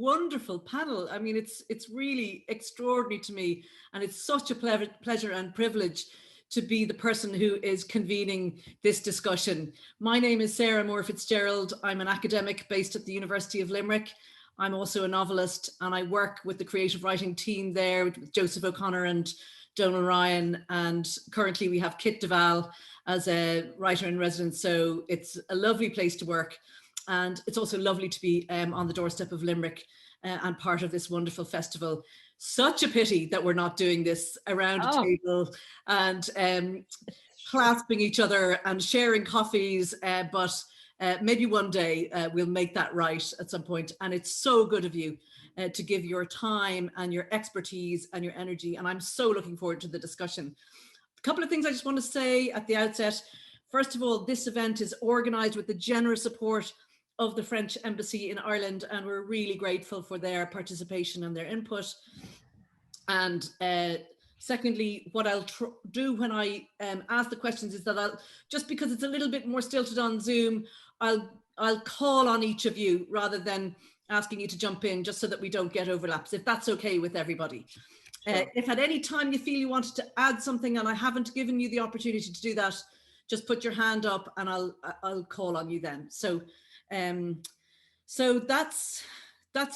wonderful panel. I mean, it's really extraordinary to me, and it's such a pleasure and privilege to be the person who is convening this discussion. My name is Sarah Moore Fitzgerald. I'm an academic based at the University of Limerick. I'm also a novelist, and I work with the creative writing team there with Joseph O'Connor and Donal Ryan, and currently we have Kit Duval as a writer in residence, so it's a lovely place to work, and it's also lovely to be on the doorstep of Limerick and part of this wonderful festival. Such a pity that we're not doing this around a table and clasping each other and sharing coffees, but maybe one day we'll make that right at some point. And it's so good of you to give your time and your expertise and your energy. And I'm so looking forward to the discussion. A couple of things I just want to say at the outset. First of all, this event is organised with the generous support of the French Embassy in Ireland, and we're really grateful for their participation and their input. And secondly, what I'll do when I ask the questions is that I'll, just because it's a little bit more stilted on Zoom, I'll call on each of you rather than asking you to jump in, just so that we don't get overlaps, if that's okay with everybody. Sure. If at any time you feel you wanted to add something and I haven't given you the opportunity to do that, just put your hand up and I'll call on you then. So that's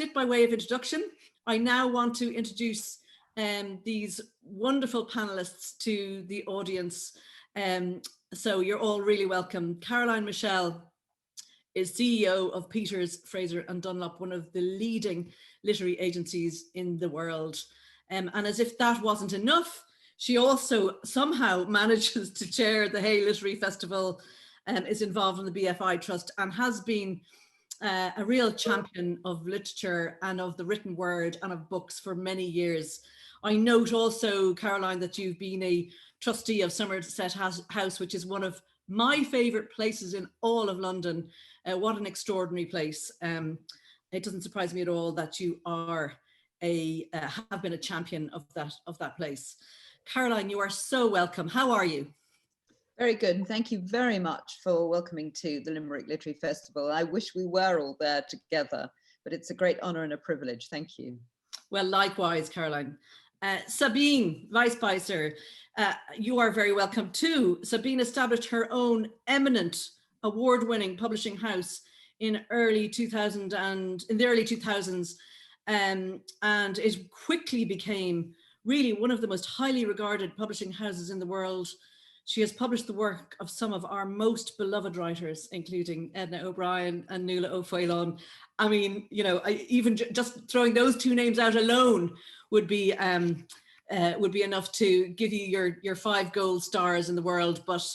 it by way of introduction. I now want to introduce these wonderful panelists to the audience. So you're all really welcome. Caroline Michel is CEO of Peters, Fraser and Dunlop, one of the leading literary agencies in the world. And as if that wasn't enough, she also somehow manages to chair the Hay Literary Festival, is involved in the BFI Trust, and has been a real champion of literature and of the written word and of books for many years. I note also, Caroline, that you've been a trustee of Somerset House, which is one of my favourite places in all of London. What an extraordinary place. It doesn't surprise me at all that you are have been a champion of that place. Caroline, you are so welcome. How are you? Very good, and thank you very much for welcoming to the Limerick Literary Festival. I wish we were all there together, but it's a great honour and a privilege. Thank you. Well, likewise, Caroline. Sabine Wespieser, you are very welcome too. Sabine established her own eminent award-winning publishing house in the early 2000s, and it quickly became really one of the most highly regarded publishing houses in the world. She has published the work of some of our most beloved writers, including Edna O'Brien and Nuala O'Faolain. I mean, you know, even just throwing those two names out alone would be enough to give you your 5 gold stars in the world. But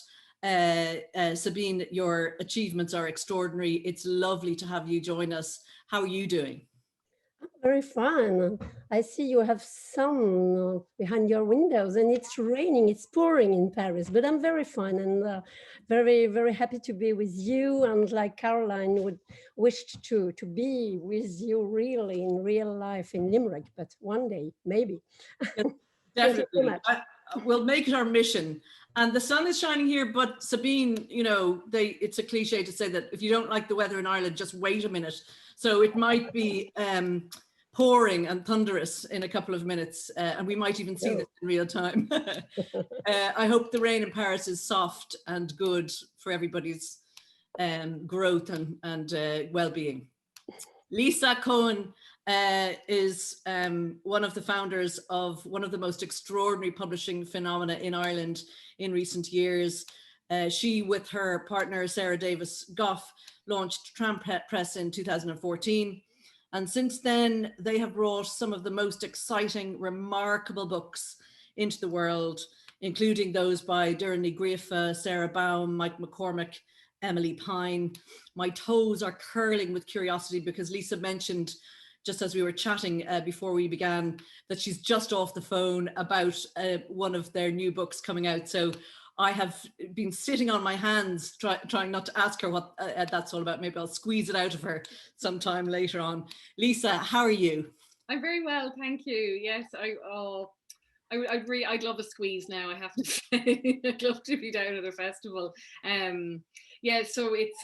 Sabine, your achievements are extraordinary. It's lovely to have you join us. How are you doing? Very fun. I see you have sun behind your windows and it's raining, it's pouring in Paris, but I'm very fine and very, very happy to be with you. And like Caroline would wished to be with you really in real life in Limerick, but one day, maybe. Definitely. We'll make it our mission. And the sun is shining here, but Sabine, you know, it's a cliche to say that if you don't like the weather in Ireland, just wait a minute. So it might be pouring and thunderous in a couple of minutes, and we might even see this in real time. I hope the rain in Paris is soft and good for everybody's growth and well-being. Lisa Coen is one of the founders of one of the most extraordinary publishing phenomena in Ireland in recent years. She, with her partner Sarah Davis Goff, launched Tram Press in 2014. And since then, they have brought some of the most exciting, remarkable books into the world, including those by Doireann Ní Ghríofa, Sarah Baum, Mike McCormick, Emily Pine. My toes are curling with curiosity because Lisa mentioned, just as we were chatting before we began, that she's just off the phone about one of their new books coming out. So I have been sitting on my hands trying not to ask her what that's all about. Maybe I'll squeeze it out of her sometime later on. Lisa, how are you? I'm very well, thank you. Yes, I'd love a squeeze now, I have to say. I'd love to be down at a festival. Yeah, so it's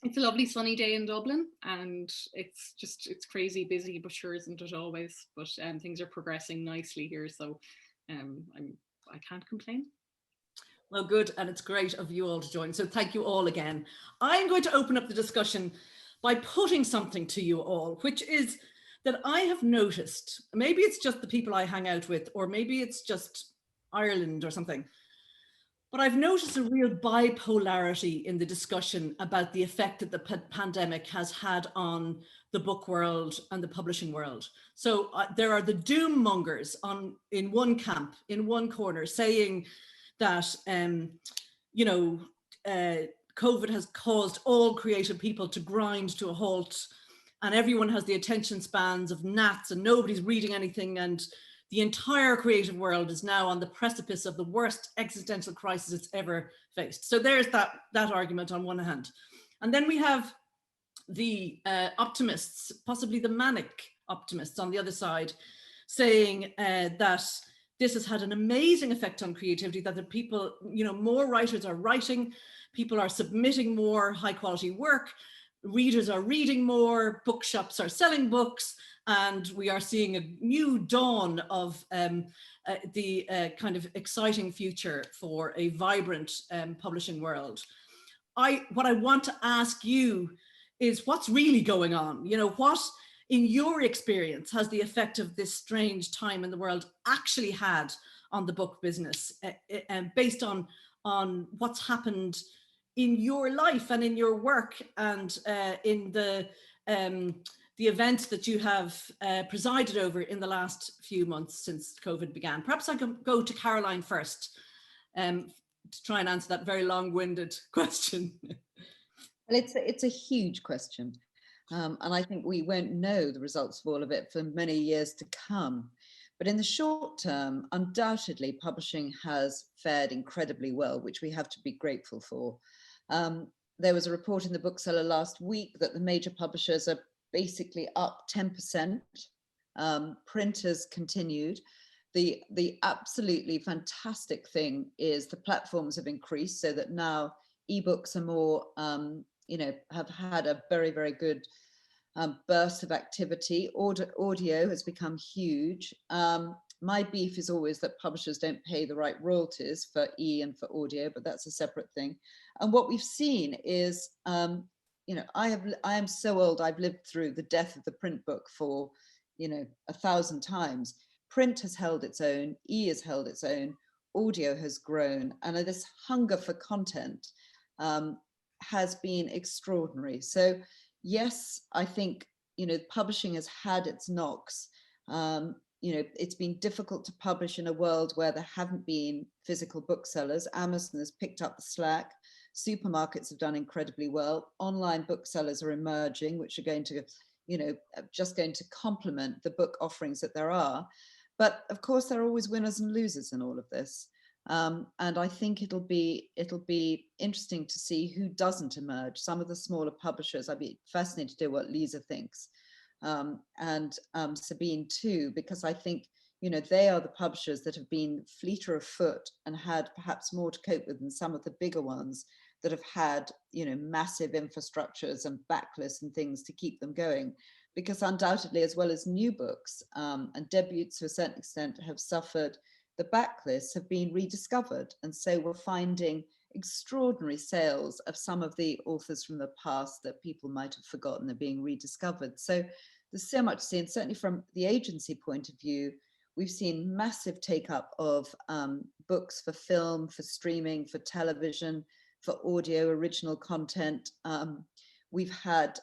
It's a lovely sunny day in Dublin, and it's crazy busy, but sure isn't it always? But things are progressing nicely here, so I can't complain. Well, good, and it's great of you all to join. So thank you all again. I'm going to open up the discussion by putting something to you all, which is that I have noticed, maybe it's just the people I hang out with, or maybe it's just Ireland or something, but I've noticed a real bipolarity in the discussion about the effect that the pandemic has had on the book world and the publishing world. So there are the doom mongers in one camp, in one corner, saying that, COVID has caused all creative people to grind to a halt, and everyone has the attention spans of gnats and nobody's reading anything, and the entire creative world is now on the precipice of the worst existential crisis it's ever faced. So there's that argument on one hand. And then we have the optimists, possibly the manic optimists on the other side, saying that this has had an amazing effect on creativity, that the people, more writers are writing, people are submitting more high quality work, readers are reading more, bookshops are selling books, and we are seeing a new dawn of the kind of exciting future for a vibrant publishing world. What I want to ask you is, what's really going on? What, in your experience, has the effect of this strange time in the world actually had on the book business, based on what's happened in your life and in your work, and in the events that you have presided over in the last few months since COVID began? Perhaps I can go to Caroline first to try and answer that very long-winded question. Well, it's a huge question. And I think we won't know the results of all of it for many years to come. But in the short term, undoubtedly, publishing has fared incredibly well, which we have to be grateful for. There was a report in the bookseller last week that the major publishers are basically up 10%. Print has continued. The absolutely fantastic thing is the platforms have increased, so that now ebooks are more, have had a very, very good burst of activity. Audio has become huge. My beef is always that publishers don't pay the right royalties for and for audio, but that's a separate thing. And what we've seen is, I am so old, I've lived through the death of the print book for, 1,000 times. Print has held its own, has held its own, audio has grown, and this hunger for content has been extraordinary. So yes, I think, publishing has had its knocks. It's been difficult to publish in a world where there haven't been physical booksellers. Amazon has picked up the slack. Supermarkets have done incredibly well. Online booksellers are emerging, which are going to, just going to complement the book offerings that there are. But of course, there are always winners and losers in all of this. And I think it'll be interesting to see who doesn't emerge. Some of the smaller publishers, I'd be fascinated to hear what Lisa thinks. And Sabine too, because I think, they are the publishers that have been fleeter of foot and had perhaps more to cope with than some of the bigger ones that have had, massive infrastructures and backlists and things to keep them going. Because undoubtedly, as well as new books and debuts to a certain extent have suffered, the backlists have been rediscovered. And so we're finding extraordinary sales of some of the authors from the past that people might have forgotten are being rediscovered. So there's so much to see, and certainly from the agency point of view, we've seen massive take up of books for film, for streaming, for television, for audio, original content. We've had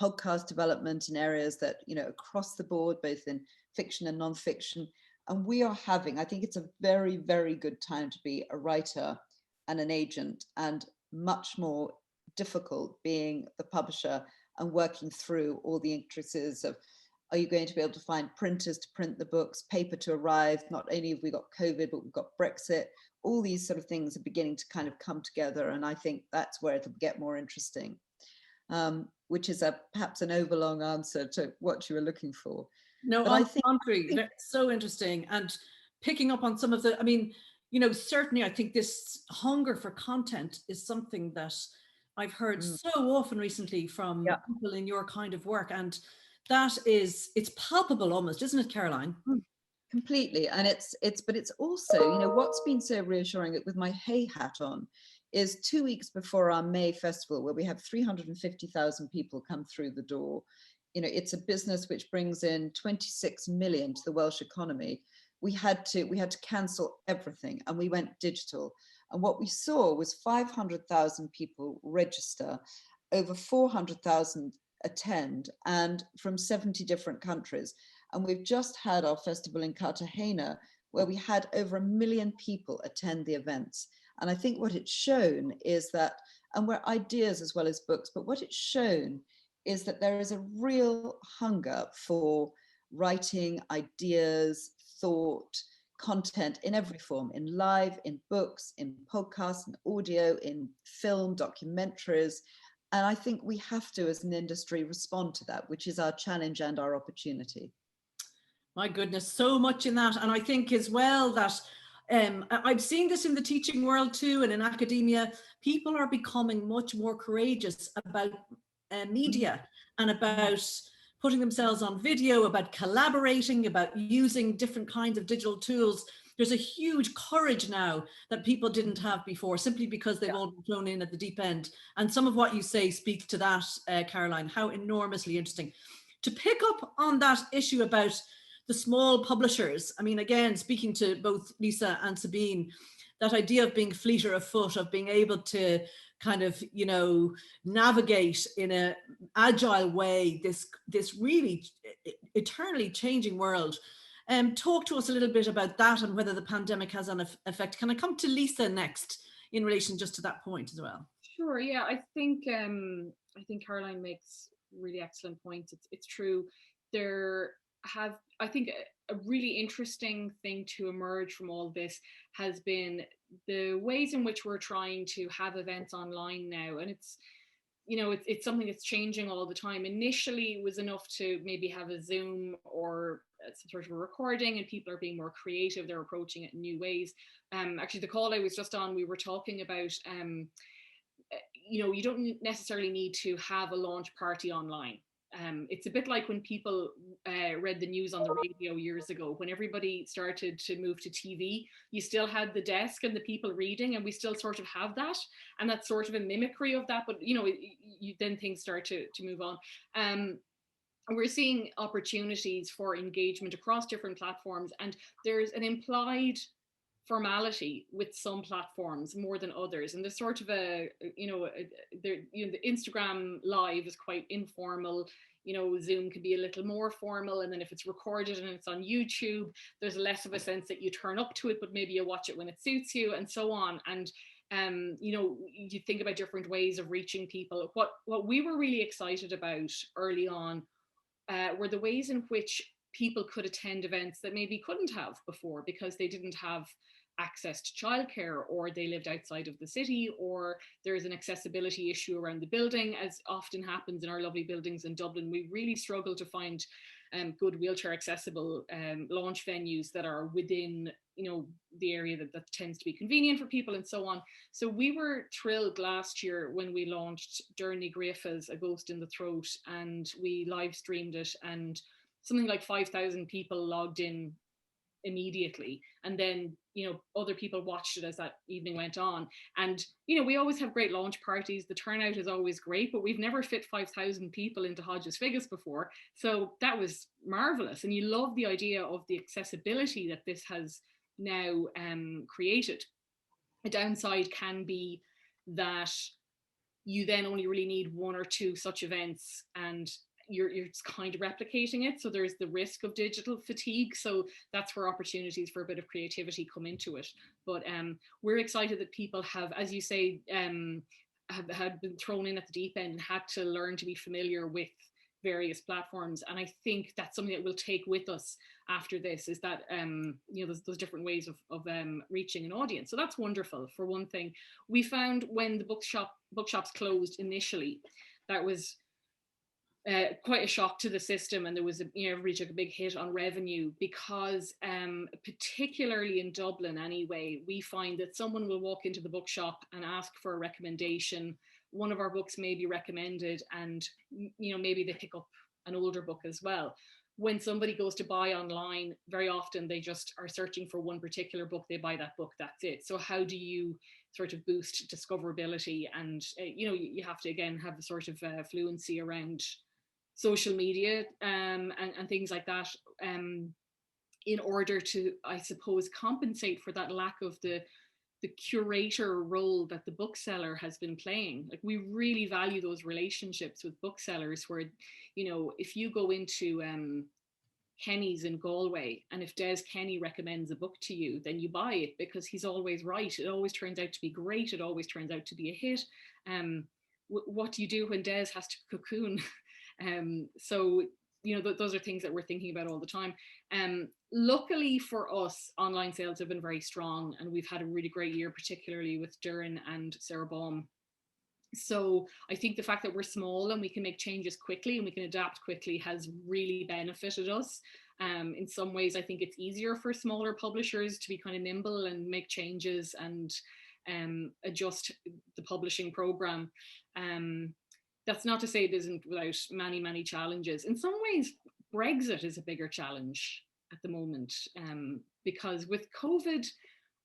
podcast development in areas that, across the board, both in fiction and non-fiction. And we are having, I think it's a very, very good time to be a writer and an agent, and much more difficult being the publisher and working through all the intricacies of, are you going to be able to find printers to print the books, paper to arrive? Not only have we got COVID, but we've got Brexit. All these sort of things are beginning to kind of come together. And I think that's where it'll get more interesting, which is perhaps an overlong answer to what you were looking for. No, on the contrary, that's so interesting. And picking up on some of the, certainly I think this hunger for content is something that I've heard Mm. so often recently from Yeah. people in your kind of work, and that is, it's palpable almost, isn't it, Caroline? Mm. Completely. And but it's also, you know, what's been so reassuring with my Hay hat on is 2 weeks before our May festival, where we have 350,000 people come through the door. You know, it's a business which brings in 26 million to the Welsh economy. We had to cancel everything, and we went digital. And what we saw was 500,000 people register, over 400,000 attend, and from 70 different countries. And we've just had our festival in Cartagena, where we had over 1 million people attend the events. And I think what it's shown is that, and we're ideas as well as books, but what it's shown is that there is a real hunger for writing, ideas, thought, content in every form, in live, in books, in podcasts, in audio, in film, documentaries. And I think we have to, as an industry, respond to that, which is our challenge and our opportunity. My goodness, so much in that. And I think as well that I've seen this in the teaching world too, and in academia, people are becoming much more courageous about media and about putting themselves on video, about collaborating, about using different kinds of digital tools. There's a huge courage now that people didn't have before, simply because they've all been thrown in at the deep end. And some of what you say speaks to that, Caroline, how enormously interesting. To pick up on that issue about the small publishers, I mean, again, speaking to both Lisa and Sabine, that idea of being fleeter of foot, of being able to kind of, you know, navigate in an agile way this really eternally changing world. Talk to us a little bit about that and whether the pandemic has an effect. Can I come to Lisa next in relation just to that point as well? Sure. Yeah, I think Caroline makes really excellent points. It's true. I think a really interesting thing to emerge from all this has been the ways in which we're trying to have events online now, and it's, you know, it's something that's changing all the time. Initially, it was enough to maybe have a Zoom or some sort of a recording, and people are being more creative. They're approaching it in new ways. Actually, the call I was just on, we were talking about, you know, you don't necessarily need to have a launch party online. It's a bit like when people read the news on the radio years ago, when everybody started to move to TV, you still had the desk and the people reading, and we still sort of have that. And that's sort of a mimicry of that. But, you know, then things start to move on. We're seeing opportunities for engagement across different platforms, and there's an implied formality with some platforms more than others, and there's sort of the Instagram live is quite informal. You know, Zoom can be a little more formal, and then if it's recorded and it's on YouTube, there's less of a sense that you turn up to it, but maybe you watch it when it suits you, and so on. And you know, you think about different ways of reaching people. What we were really excited about early on were the ways in which people could attend events that maybe couldn't have before because they didn't have access to childcare, or they lived outside of the city, or there's an accessibility issue around the building, as often happens in our lovely buildings in Dublin. We really struggle to find good wheelchair accessible launch venues that are within, you know, the area that tends to be convenient for people, and so on. So we were thrilled last year when we launched Derny Grafa's A Ghost in the Throat, and we live streamed it, and something like 5,000 people logged in immediately, and then, you know, other people watched it as that evening went on. And, you know, we always have great launch parties, the turnout is always great, but we've never fit 5,000 people into Hodges Figus before, so that was marvelous. And you love the idea of the accessibility that this has now created. A downside can be that you then only really need one or two such events, and you're kind of replicating it. So there's the risk of digital fatigue. So that's where opportunities for a bit of creativity come into it. But we're excited that people have, as you say, have been thrown in at the deep end and had to learn to be familiar with various platforms. And I think that's something that we'll take with us after this, is that, you know, those different ways of reaching an audience. So that's wonderful. For one thing, we found when the bookshops closed initially, that was quite a shock to the system, and there was everybody took a big hit on revenue, because particularly in Dublin anyway, we find that someone will walk into the bookshop and ask for a recommendation one of our books may be recommended, and maybe they pick up an older book as well. When somebody goes to buy online, very often they just are searching for one particular book, they buy that book, that's it. So how do you sort of boost discoverability? And you have to again have a sort of fluency around social media and things like that, in order to, I suppose, compensate for that lack of the curator role that the bookseller has been playing. Like, we really value those relationships with booksellers where, if you go into Kenny's in Galway, and if Des Kenny recommends a book to you, then you buy it because he's always right. It always turns out to be great. It always turns out to be a hit. What do you do when Des has to cocoon? So, those are things that we're thinking about all the time. Luckily for us, online sales have been very strong, and we've had a really great year, particularly with Durin and Sarah Baum. So I think the fact that we're small and we can make changes quickly and we can adapt quickly has really benefited us. In some ways, I think it's easier for smaller publishers to be kind of nimble and make changes and adjust the publishing program. That's not to say it isn't without many, many challenges. In some ways, Brexit is a bigger challenge at the moment, because with COVID,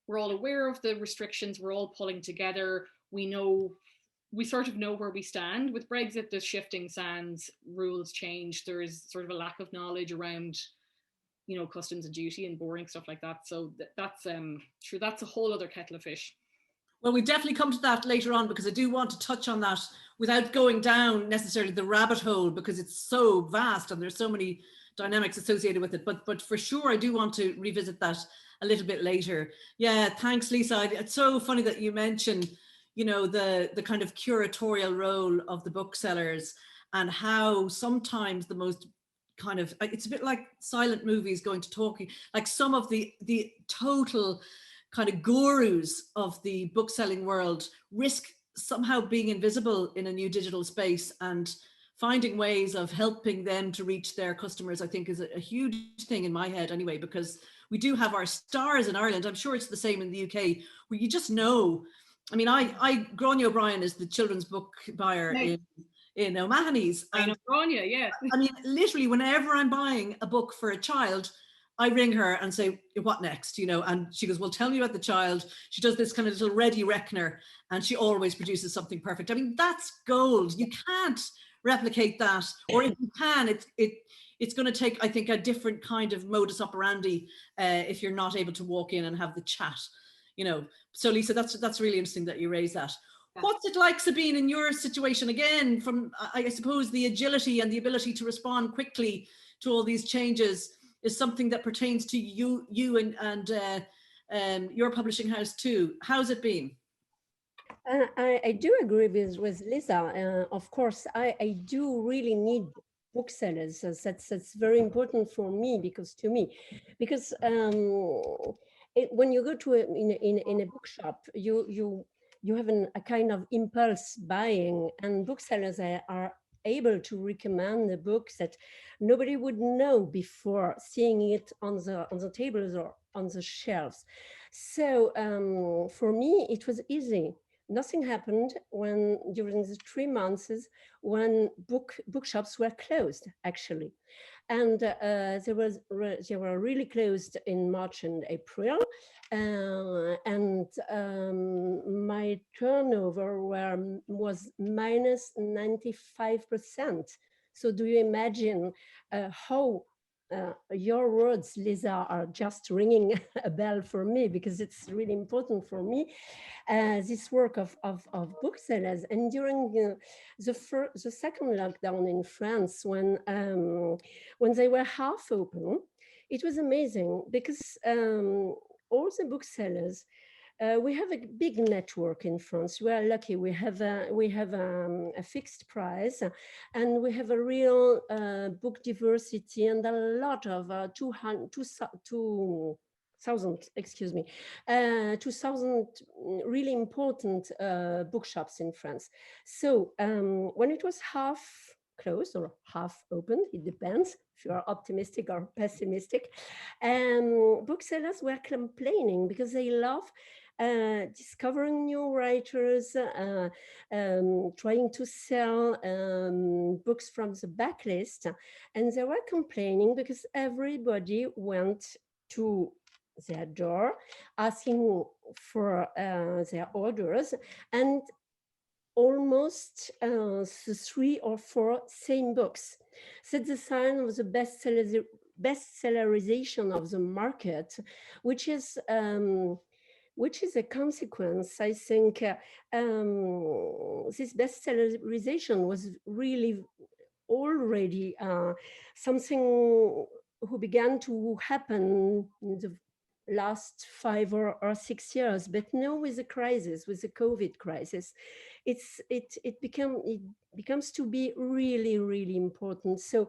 we're all aware of the restrictions, we're all pulling together. We sort of know where we stand. With Brexit, there's shifting sands, rules change, there's sort of a lack of knowledge around, customs and duty and boring stuff like that. So that's sure, that's a whole other kettle of fish. Well, we definitely come to that later on, because I do want to touch on that without going down necessarily the rabbit hole, because it's so vast and there's so many dynamics associated with it. But for sure, I do want to revisit that a little bit later. Yeah, thanks, Lisa. It's so funny that you mentioned, the kind of curatorial role of the booksellers, and how sometimes the most kind of, it's a bit like silent movies going to talking, like some of the total kind of gurus of the bookselling world risk somehow being invisible in a new digital space, and finding ways of helping them to reach their customers, I think, is a huge thing in my head anyway, because we do have our stars in Ireland. I'm sure it's the same in the UK, where you just know. I mean, Gráinne O'Brien is the children's book buyer in O'Mahony's. I know Gráinne, yeah. I mean, literally, whenever I'm buying a book for a child, I ring her and say, what next? And she goes, well, tell me about the child. She does this kind of little ready reckoner, and she always produces something perfect. I mean, that's gold. You can't replicate that, or if you can, it's going to take, I think, a different kind of modus operandi if you're not able to walk in and have the chat. So Lisa, that's really interesting that you raise that. Yeah. What's it like, Sabine, in your situation, again, from, I suppose, the agility and the ability to respond quickly to all these changes is something that pertains to you and your publishing house too. How's it been? I do agree with Lisa. Of course, I do really need booksellers. That's very important for me, because when you go to in a bookshop, you have a kind of impulse buying, and booksellers are able to recommend the books that nobody would know before seeing it on the tables or on the shelves. So for me, it was easy. Nothing happened during the 3 months when bookshops were closed, actually. And they were really closed in March and April. And my turnover was minus 95%. So do you imagine how your words, Lisa, are just ringing a bell for me, because it's really important for me, this work of booksellers. And during the second lockdown in France, when they were half open, it was amazing, because all the booksellers, we have a big network in France. We are lucky. We have a fixed price, and we have a real book diversity, and a lot of 2,000 really important bookshops in France. So when it was half closed or half open, it depends if you are optimistic or pessimistic, booksellers were complaining because they love discovering new writers, trying to sell books from the backlist. And they were complaining because everybody went to their door asking for their orders, and almost the 3 or 4 same books. So the sign of the bestsellerization of the market, which is a consequence. I think this bestsellerization was really already something who began to happen in the last 5 or 6 years, but now with the crisis, with the COVID crisis, it becomes to be really, really important. So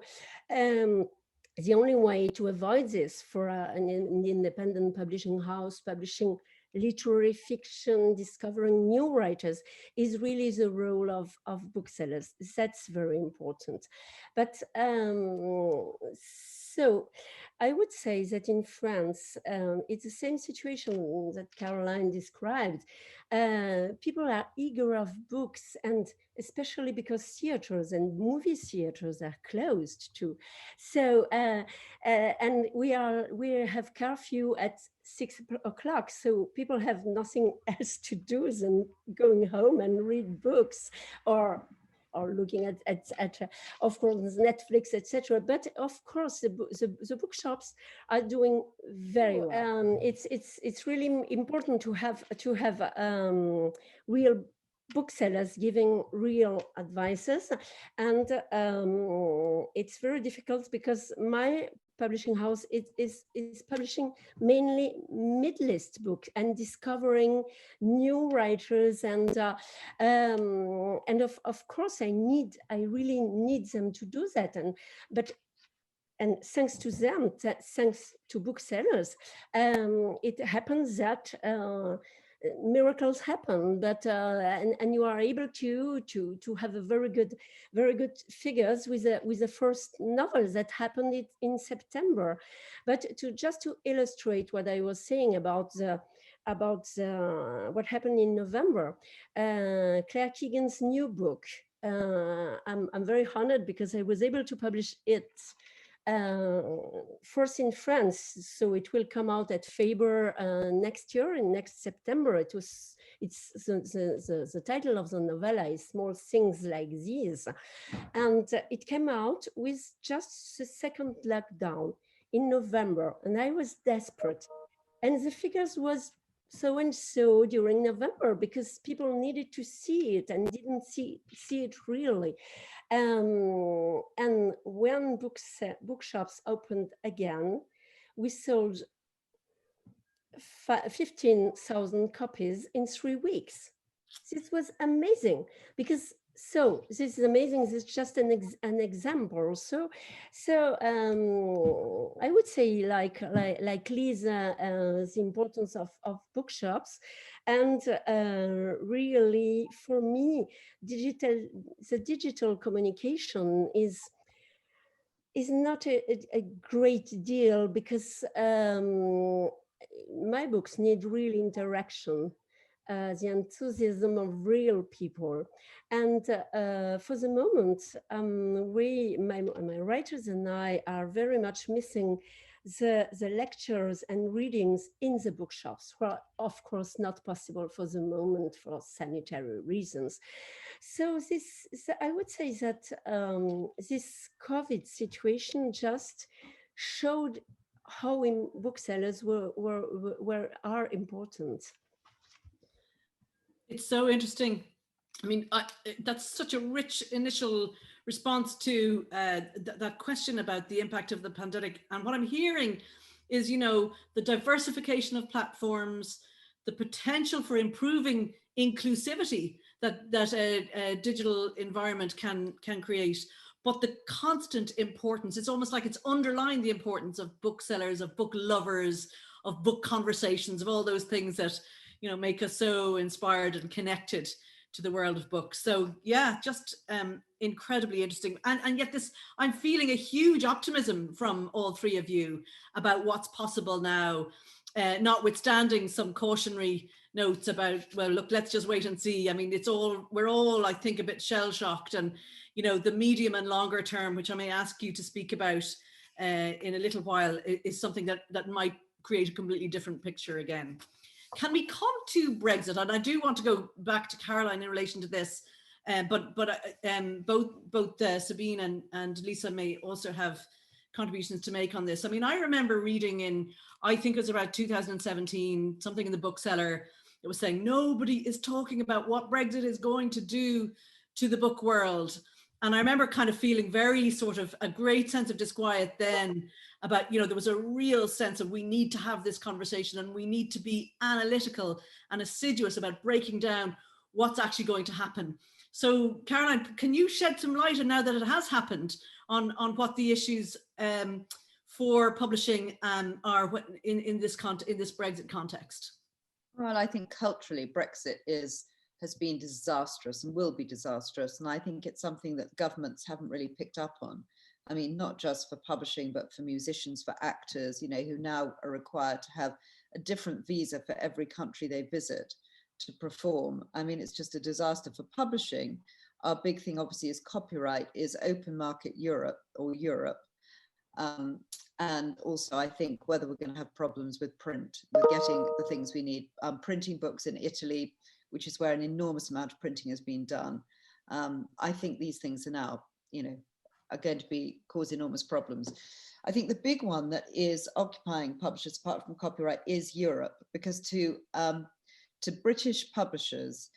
the only way to avoid this for an independent publishing house publishing literary fiction, discovering new writers, is really the role of booksellers. That's very important. But so I would say that in France, it's the same situation that Caroline described. People are eager of books, and especially because theaters and movie theaters are closed too. So, and we have curfew at 6 o'clock, so people have nothing else to do than going home and read books, or looking at of course Netflix, etc. But of course the bookshops are doing very well. It's really important to have real booksellers giving real advices, and it's very difficult because my publishing house is publishing mainly mid-list books and discovering new writers, and of course I really need them to do that, and thanks to them, thanks to booksellers, it happens that miracles happen, but and you are able to have a very good figures with the first novel that happened in September. But just to illustrate what I was saying about what happened in November, Claire Keegan's new book, I'm very honored because I was able to publish it first in France, so it will come out at Faber next year, in next September. It's the title of the novella is Small Things Like These, and it came out with just the second lockdown in November, and I was desperate, and the figures was so and so during November because people needed to see it and didn't see it really. And when bookshops opened again, we sold 15,000 copies in 3 weeks. This was amazing because. So this is amazing. This is just an example. So I would say like Lisa, the importance of bookshops, and really for me, the digital communication is not a great deal because my books need real interaction. The enthusiasm of real people, and for the moment, my writers and I are very much missing the lectures and readings in the bookshops, well, of course not possible for the moment for sanitary reasons. So I would say that this COVID situation just showed how booksellers are important. It's so interesting. I mean, that's such a rich initial response to that question about the impact of the pandemic. And what I'm hearing is, the diversification of platforms, the potential for improving inclusivity that a digital environment can create, but the constant importance. It's almost like it's underlined the importance of booksellers, of book lovers, of book conversations, of all those things that make us so inspired and connected to the world of books. So yeah, just incredibly interesting. And yet I'm feeling a huge optimism from all three of you about what's possible now, notwithstanding some cautionary notes about, well, look, let's just wait and see. I mean, we're all, I think, a bit shell shocked, and, you know, the medium and longer term, which I may ask you to speak about in a little while, is something that might create a completely different picture again. Can we come to Brexit? And I do want to go back to Caroline in relation to this, but both Sabine and Lisa may also have contributions to make on this. I mean, I remember reading in, I think it was about 2017, something in the bookseller that was saying nobody is talking about what Brexit is going to do to the book world. And I remember kind of feeling very sort of a great sense of disquiet then about, you know, there was a real sense of we need to have this conversation and we need to be analytical and assiduous about breaking down what's actually going to happen. So Caroline, can you shed some light on, now that it has happened, on what the issues for publishing are in this Brexit context? Well, I think culturally Brexit has been disastrous and will be disastrous. And I think it's something that governments haven't really picked up on. I mean, not just for publishing, but for musicians, for actors, you know, who now are required to have a different visa for every country they visit to perform. I mean, it's just a disaster for publishing. Our big thing, obviously, is copyright, is open market Europe. And also, I think whether we're going to have problems with print, with getting the things we need, printing books in Italy, which is where an enormous amount of printing has been done. I think these things are now, you know, are going to cause enormous problems. I think the big one that is occupying publishers, apart from copyright, is Europe, because to British publishers,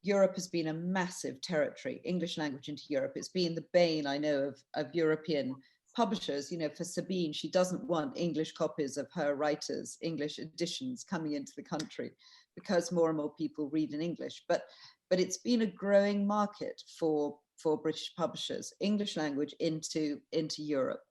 Europe has been a massive territory, English language into Europe. It's been the bane, I know, of European publishers. You know, for Sabine, she doesn't want English copies of her writers, English editions coming into the country, because more and more people read in English. But it's been a growing market for British publishers, English language into Europe.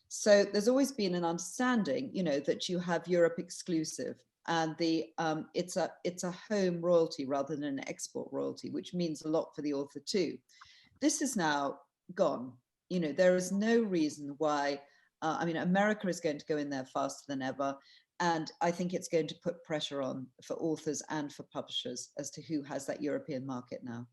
So there's always been an understanding, you know, that you have Europe exclusive, and it's a home royalty rather than an export royalty, which means a lot for the author too. This is now gone. You know, there is no reason why. I mean, America is going to go in there faster than ever. And I think it's going to put pressure on for authors and for publishers as to who has that European market now.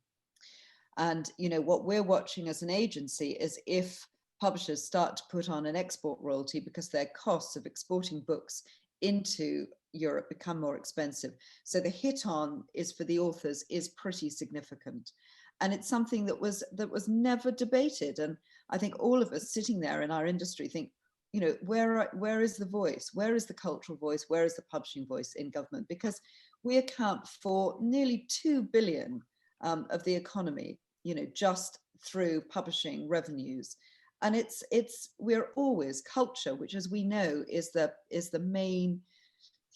And, you know, what we're watching as an agency is if publishers start to put on an export royalty because their costs of exporting books into Europe become more expensive. So the hit on is for the authors is pretty significant. And it's something that was never debated. And I think all of us sitting there in our industry think, you know, where is the voice? Where is the cultural voice? Where is the publishing voice in government? Because we account for nearly 2 billion of the economy, you know, just through publishing revenues. And we're always culture, which, as we know, is the main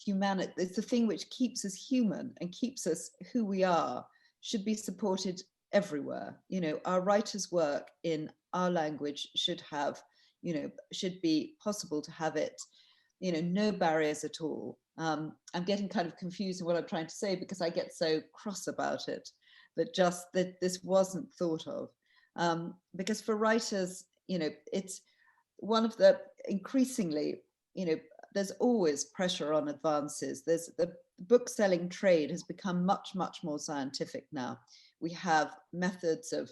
humanity. It's the thing which keeps us human and keeps us who we are, should be supported everywhere. You know, our writers' work in our language should be possible to have it, you know, no barriers at all. I'm getting kind of confused in what I'm trying to say because I get so cross about it, that this wasn't thought of. Because for writers, you know, it's one of the increasingly, you know, there's always pressure on advances. There's the book selling trade has become much, much more scientific now. We have methods of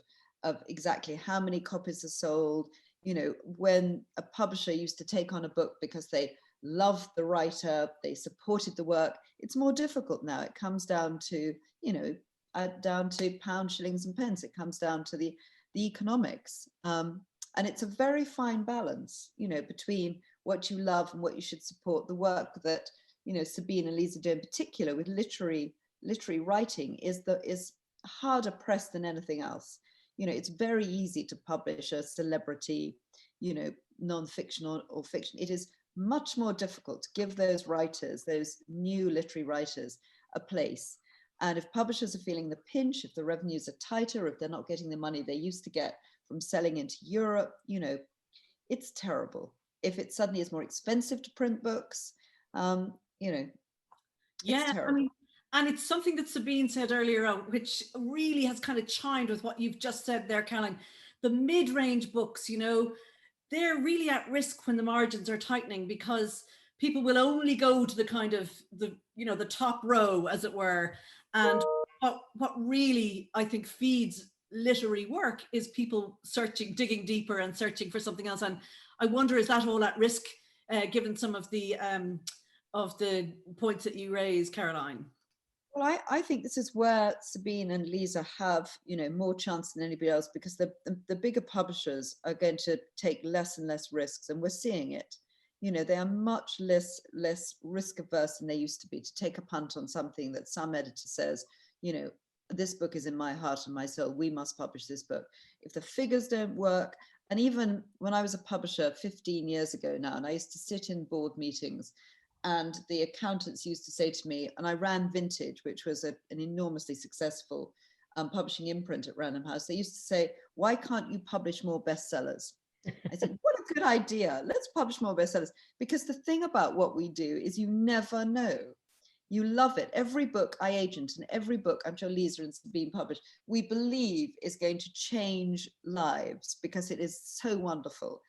exactly how many copies are sold. You know, when a publisher used to take on a book because they loved the writer, they supported the work, it's more difficult now. It comes down to, you know, down to pounds, shillings and pence. It comes down to the economics. And it's a very fine balance, you know, between what you love and what you should support. The work that, you know, Sabine and Lisa do in particular with literary writing is harder pressed than anything else. You know, it's very easy to publish a celebrity, you know, non-fiction or fiction. It is much more difficult to give those writers, those new literary writers, a place. And if publishers are feeling the pinch, if the revenues are tighter, if they're not getting the money they used to get from selling into Europe, you know, it's terrible. If it suddenly is more expensive to print books, you know, it's terrible. I mean, and it's something that Sabine said earlier on, which really has kind of chimed with what you've just said there, Caroline. The mid-range books, you know, they're really at risk when the margins are tightening because people will only go to the kind of the top row, as it were. And what really I think feeds literary work is people digging deeper and searching for something else. And I wonder, is that all at risk, given some of the points that you raised, Caroline? Well, I think this is where Sabine and Lisa have, more chance than anybody else, because the bigger publishers are going to take less and less risks, and we're seeing it. They are much less risk averse than they used to be, to take a punt on something that some editor says, this book is in my heart and my soul, we must publish this book. If the figures don't work, and even when I was a publisher 15 years ago now, and I used to sit in board meetings, and the accountants used to say to me, and I ran Vintage, which was an enormously successful publishing imprint at Random House. They used to say, why can't you publish more bestsellers? I said, what a good idea. Let's publish more bestsellers. Because the thing about what we do is you never know. You love it. Every book I agent and every book I'm sure Lisa and Sabine published, we believe is going to change lives because it is so wonderful.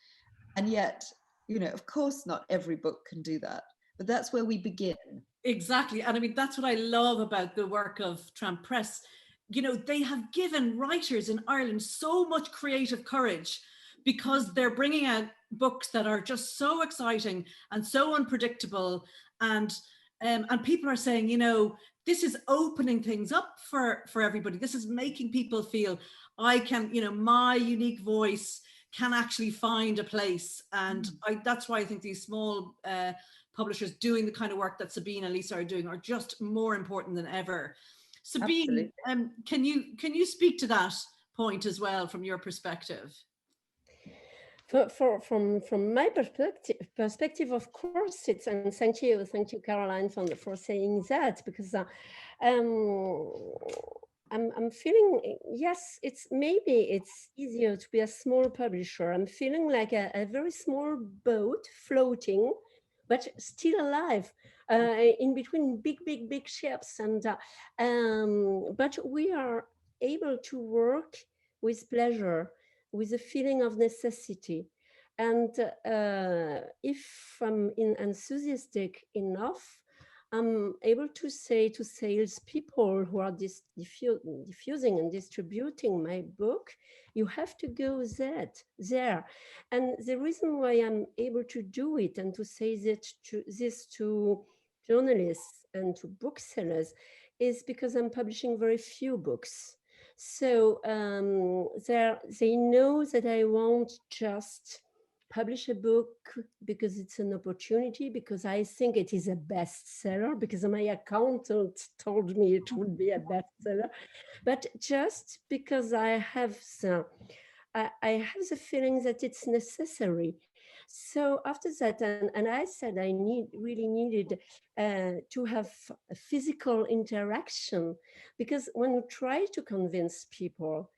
And yet, of course, not every book can do that. But that's where we begin. Exactly. And I mean, that's what I love about the work of Tramp Press. They have given writers in Ireland so much creative courage, because they're bringing out books that are just so exciting and so unpredictable. And people are saying, this is opening things up for everybody. This is making people feel I can, my unique voice can actually find a place. And that's why I think these small publishers doing the kind of work that Sabine and Lisa are doing are just more important than ever. Sabine, can you speak to that point as well from your perspective? From my perspective, of course, and thank you, Caroline, for saying that, because I'm feeling, yes, it's easier to be a small publisher. I'm feeling like a very small boat floating, but still alive, in between big ships. And but we are able to work with pleasure, with a feeling of necessity. And if I'm enthusiastic enough, I'm able to say to salespeople who are diffusing and distributing my book, you have to go there. And the reason why I'm able to do it and to say this to journalists and to booksellers is because I'm publishing very few books. So they know that I won't just publish a book because it's an opportunity, because I think it is a bestseller, because my accountant told me it would be a bestseller, but just because I have the feeling that it's necessary. So after that, and I said I really needed to have a physical interaction, because when you try to convince people,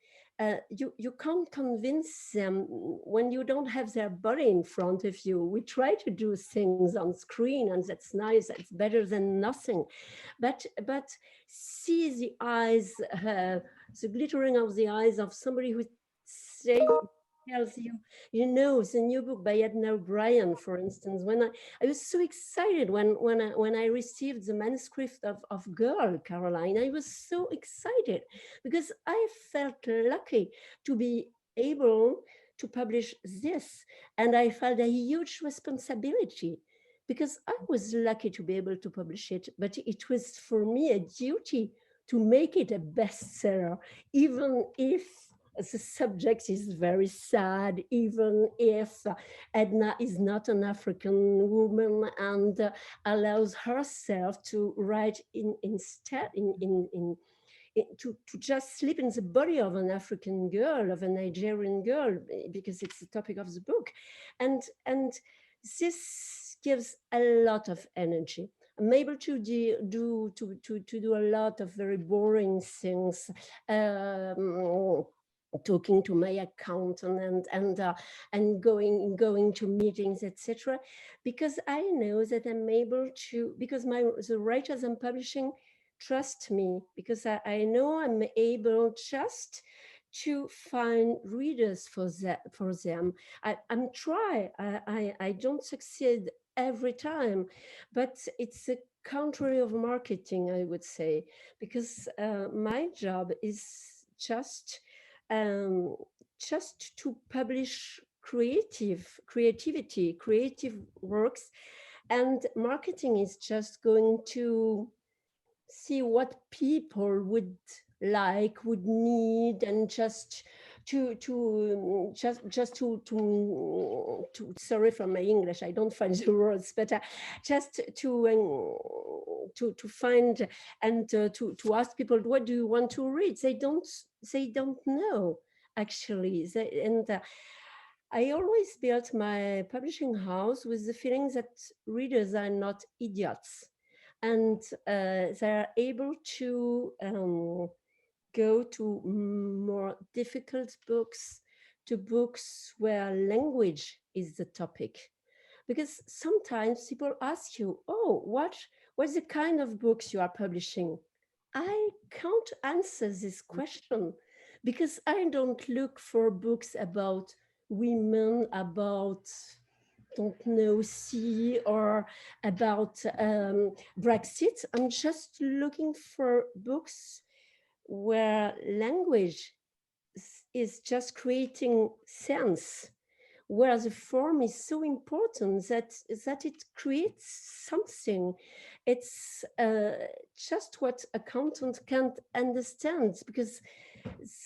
you can't convince them when you don't have their body in front of you. We try to do things on screen, and that's nice, it's better than nothing, but see the eyes, the glittering of the eyes of somebody who tells you, the new book by Edna O'Brien, for instance. When I was so excited when I received the manuscript of Girl, Caroline, I was so excited because I felt lucky to be able to publish this, and I felt a huge responsibility because I was lucky to be able to publish it, but it was for me a duty to make it a bestseller, even if the subject is very sad, even if Edna is not an African woman and allows herself to write instead to just sleep in the body of an African girl, of a Nigerian girl, because it's the topic of the book, and this gives a lot of energy. I'm able to do a lot of very boring things. Talking to my accountant and going to meetings, etc., because I know that I'm able to, because the writers I'm publishing trust me, because I know I'm able just to find readers for them. I don't succeed every time, but it's a country of marketing, I would say, because my job is um, just to publish creative works, and marketing is just going to see what people would like, would need, and just to sorry for my English, I don't find the words, but just to find and to ask people, what do you want to read? They don't know actually. I always built my publishing house with the feeling that readers are not idiots, and they're able to go to more difficult books, to books where language is the topic. Because sometimes people ask you, oh, what's the kind of books you are publishing? I can't answer this question because I don't look for books about women, about, don't know, sea, or about Brexit. I'm just looking for books where language is just creating sense, where the form is so important that it creates something. It's just what accountant can't understand, because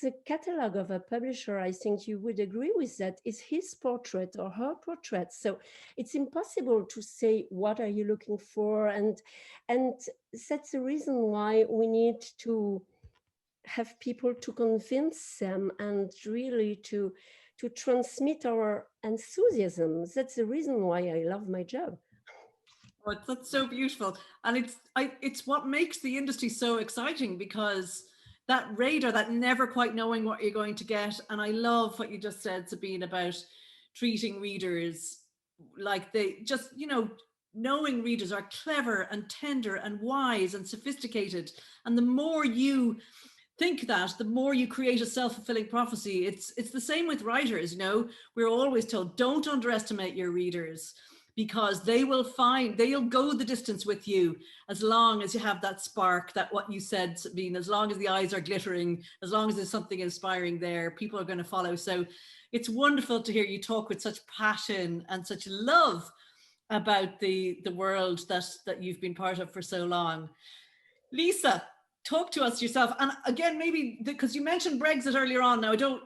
the catalog of a publisher, I think you would agree with that, is his portrait or her portrait. So it's impossible to say, what are you looking for? And that's the reason why we need to have people to convince them and really to transmit our enthusiasm. That's the reason why I love my job. Oh, that's so beautiful. And it's what makes the industry so exciting, because that radar, that never quite knowing what you're going to get. And I love what you just said, Sabine, about treating readers like they just, knowing readers are clever and tender and wise and sophisticated. And the more you think that, the more you create a self-fulfilling prophecy. It's the same with writers. We're always told, don't underestimate your readers, because they'll go the distance with you, as long as you have that spark, that what you said, Sabine, as long as the eyes are glittering, as long as there's something inspiring there, people are going to follow. So it's wonderful to hear you talk with such passion and such love about the world that you've been part of for so long. Lisa, talk to us yourself. And again, maybe because you mentioned Brexit earlier on. Now, I don't,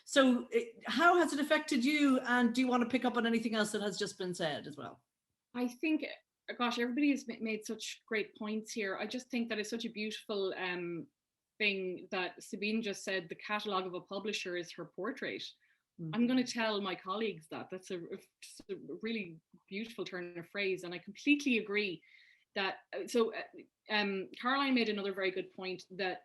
so how has it affected you? And do you want to pick up on anything else that has just been said as well? I think, gosh, everybody has made such great points here. I just think that it's such a beautiful thing that Sabine just said, the catalogue of a publisher is her portrait. Mm-hmm. I'm going to tell my colleagues that. That's a really beautiful turn of phrase. And I completely agree that, Caroline made another very good point, that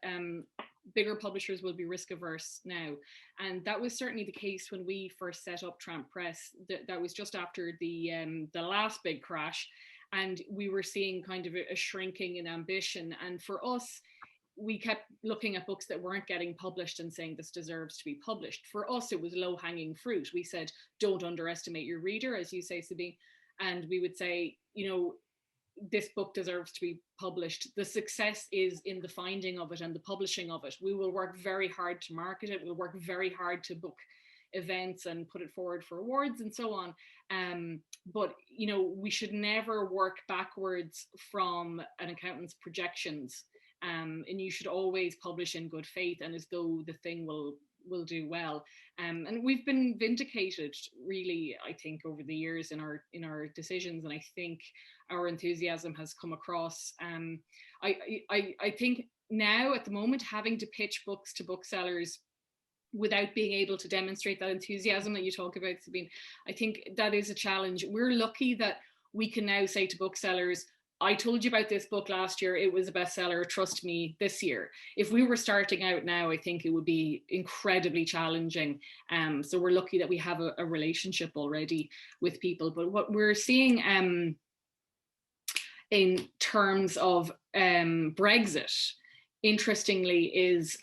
bigger publishers will be risk averse now. And that was certainly the case when we first set up Tramp Press. That was just after the last big crash. And we were seeing kind of a shrinking in ambition. And for us, we kept looking at books that weren't getting published and saying, this deserves to be published. For us, it was low-hanging fruit. We said, don't underestimate your reader, as you say, Sabine. And we would say, this book deserves to be published. The success is in the finding of it and the publishing of it. We will work very hard to market it. We'll work very hard to book events and put it forward for awards and so on. But, we should never work backwards from an accountant's projections. And you should always publish in good faith and as though the thing will do well. And we've been vindicated, really, I think, over the years in our decisions. And I think our enthusiasm has come across. I think now, at the moment, having to pitch books to booksellers without being able to demonstrate that enthusiasm that you talk about, Sabine, I think that is a challenge. We're lucky that we can now say to booksellers, I told you about this book last year, it was a bestseller, trust me, this year. If we were starting out now, I think it would be incredibly challenging. So we're lucky that we have a relationship already with people. But what we're seeing in terms of Brexit, interestingly, is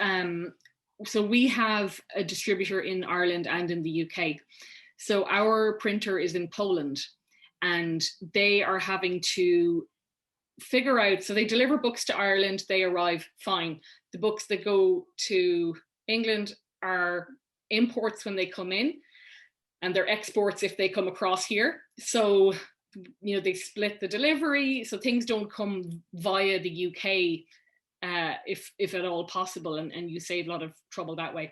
so we have a distributor in Ireland and in the UK. So our printer is in Poland. and they are having to figure out, so they deliver books to Ireland, they arrive, fine. The books that go to England are imports when they come in, and they're exports if they come across here. So, you know, they split the delivery, so things don't come via the UK if at all possible, and you save a lot of trouble that way.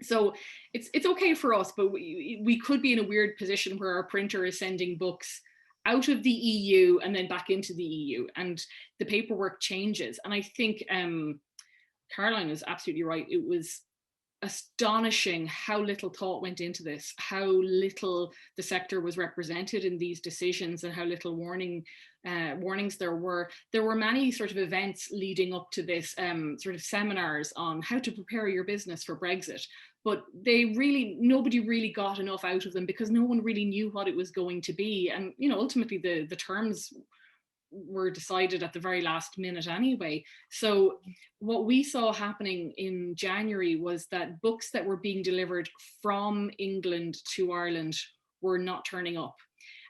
So it's okay for us, but we could be in a weird position where our printer is sending books out of the EU and then back into the EU, and the paperwork changes. And I think Caroline was absolutely right. It was astonishing how little thought went into this, how little the sector was represented in these decisions, and how little warnings there were. There were many sort of events leading up to this, sort of seminars on how to prepare your business for Brexit, but nobody really got enough out of them because no one really knew what it was going to be. And, you know, ultimately the terms were decided at the very last minute anyway. So what we saw happening in January was that books that were being delivered from England to Ireland were not turning up.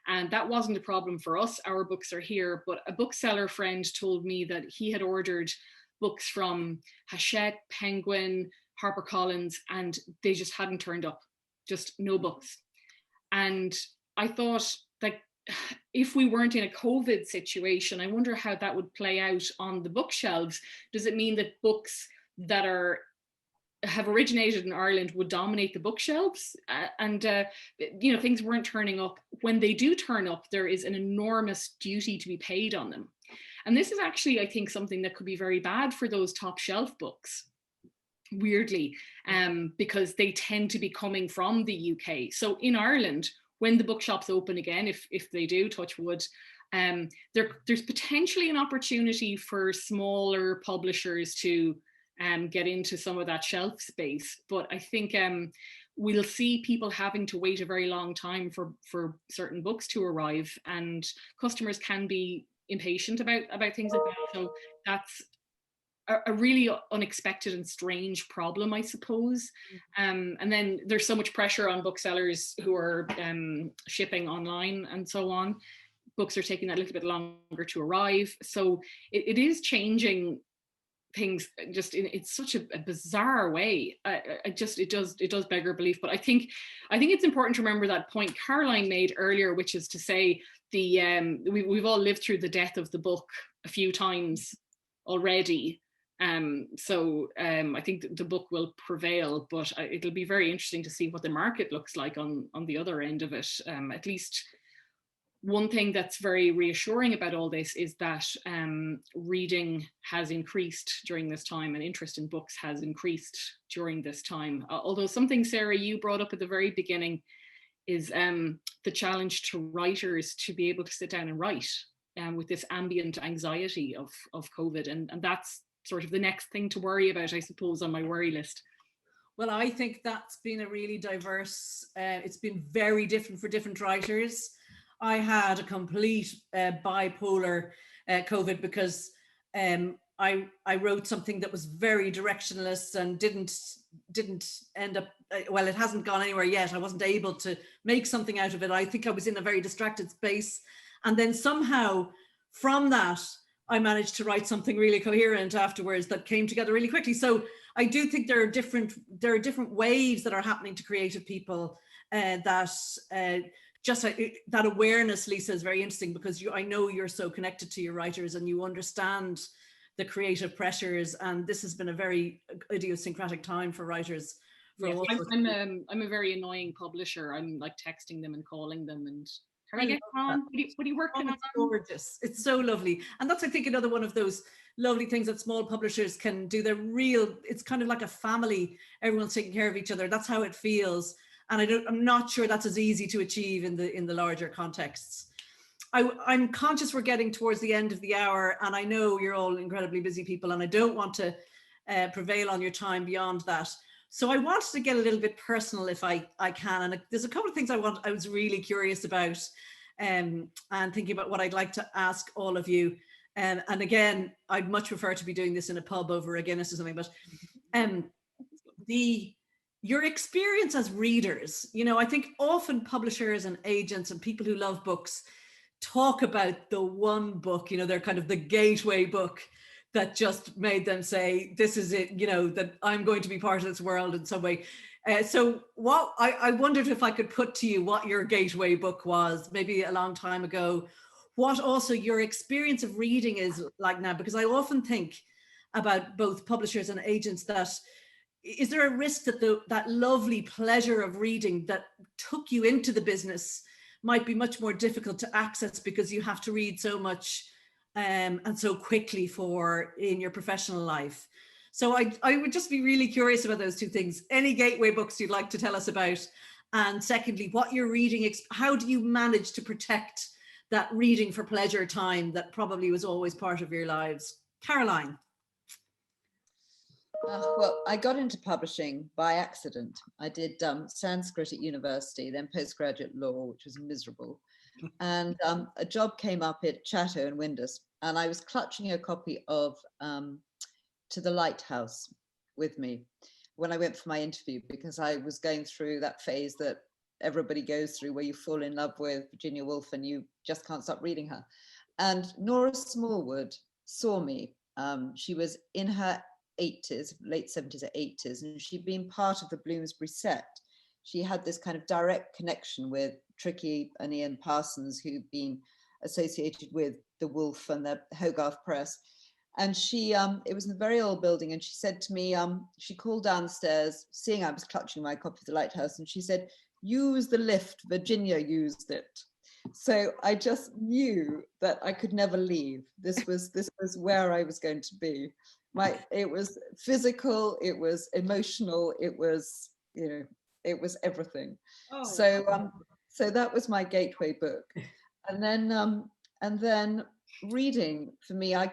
And that wasn't a problem for us. Our books are here, but a bookseller friend told me that he had ordered books from Hachette, Penguin, HarperCollins, and they just hadn't turned up, just no books. And I thought, like, if we weren't in a COVID situation, I wonder how that would play out on the bookshelves. Does it mean that books that have originated in Ireland would dominate the bookshelves? You know, things weren't turning up. When they do turn up, there is an enormous duty to be paid on them. And this is actually, I think, something that could be very bad for those top shelf books, weirdly, because they tend to be coming from the UK. So in Ireland, when the bookshops open again, if they do, touch wood, there's potentially an opportunity for smaller publishers to get into some of that shelf space. But I think we'll see people having to wait a very long time for certain books to arrive, and customers can be impatient about things like that. So that's a really unexpected and strange problem, I suppose. And then there's so much pressure on booksellers who are shipping online and so on. Books are taking that a little bit longer to arrive. So it is changing things just in such a bizarre way. It does beggar belief. But I think it's important to remember that point Caroline made earlier, which is to say we've all lived through the death of the book a few times already. So I think the book will prevail, but it'll be very interesting to see what the market looks like on the other end of it. At least one thing that's very reassuring about all this is that reading has increased during this time, and interest in books has increased during this time. Although something, Sarah, you brought up at the very beginning is the challenge to writers to be able to sit down and write with this ambient anxiety of COVID. And that's sort of the next thing to worry about, I suppose, on my worry list. Well, I think that's been a really diverse, it's been very different for different writers. I had a complete bipolar COVID because I wrote something that was very directionless and didn't end up, well, it hasn't gone anywhere yet. I wasn't able to make something out of it. I think I was in a very distracted space. And then somehow from that, I managed to write something really coherent afterwards that came together really quickly. So I do think there are different waves that are happening to creative people that awareness, Lisa, is very interesting because I know you're so connected to your writers and you understand the creative pressures, and this has been a very idiosyncratic time for writers. Yes, I'm a very annoying publisher. I'm like texting them and calling them and how are you getting on? What are you working on? It's gorgeous. It's so lovely. And that's, I think, another one of those lovely things that small publishers can do. It's kind of like a family. Everyone's taking care of each other. That's how it feels. And I'm not sure that's as easy to achieve in the larger contexts. I'm conscious we're getting towards the end of the hour, and I know you're all incredibly busy people, and I don't want to prevail on your time beyond that. So I wanted to get a little bit personal if I can. And there's a couple of things I was really curious about and thinking about what I'd like to ask all of you. And again, I'd much prefer to be doing this in a pub over a Guinness or something, but your experience as readers. You know, I think often publishers and agents and people who love books talk about the one book, you know, they're kind of the gateway book that just made them say, this is it, you know, that I'm going to be part of this world in some way. So what I wondered if I could put to you what your gateway book was, maybe a long time ago, what also your experience of reading is like now, because I often think about both publishers and agents that, is there a risk that that lovely pleasure of reading that took you into the business might be much more difficult to access because you have to read so much and so quickly in your professional life? So I would just be really curious about those two things. Any gateway books you'd like to tell us about? And secondly, what you're reading, how do you manage to protect that reading for pleasure time that probably was always part of your lives? Caroline. Well, I got into publishing by accident. I did Sanskrit at university, then postgraduate law, which was miserable. And a job came up at Chatto and Windus, and I was clutching a copy of To the Lighthouse with me when I went for my interview, because I was going through that phase that everybody goes through where you fall in love with Virginia Woolf and you just can't stop reading her. And Nora Smallwood saw me. She was in her 80s, late 70s or 80s, and she'd been part of the Bloomsbury set. She had this kind of direct connection with Tricky and Ian Parsons, who'd been associated with the Wolf and the Hogarth Press. And she, it was in a very old building, and she said to me, she called downstairs, seeing I was clutching my copy of The Lighthouse, and she said, use the lift, Virginia used it. So I just knew that I could never leave. This was where I was going to be. It was physical, it was emotional, it was, you know, it was everything. Oh. So that was my gateway book. And then reading for me, I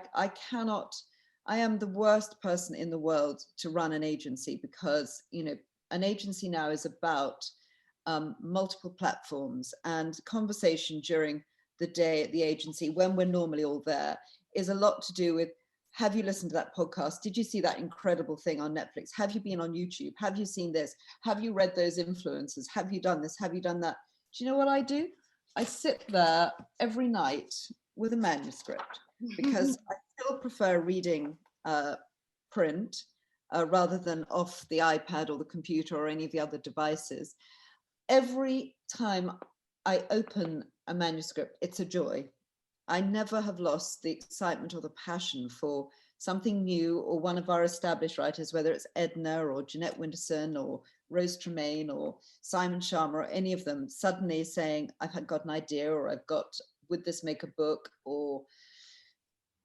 am the worst person in the world to run an agency, because, you know, an agency now is about multiple platforms, and conversation during the day at the agency when we're normally all there is a lot to do with, have you listened to that podcast? Did you see that incredible thing on Netflix? Have you been on YouTube? Have you seen this? Have you read those influencers? Have you done this? Have you done that? Do you know what I do? I sit there every night with a manuscript, because I still prefer reading print rather than off the iPad or the computer or any of the other devices. Every time I open a manuscript, it's a joy. I never have lost the excitement or the passion for something new, or one of our established writers, whether it's Edna or Jeanette Winterson or Rose Tremaine or Simon Sharma or any of them, suddenly saying, I've got an idea, or would this make a book? Or,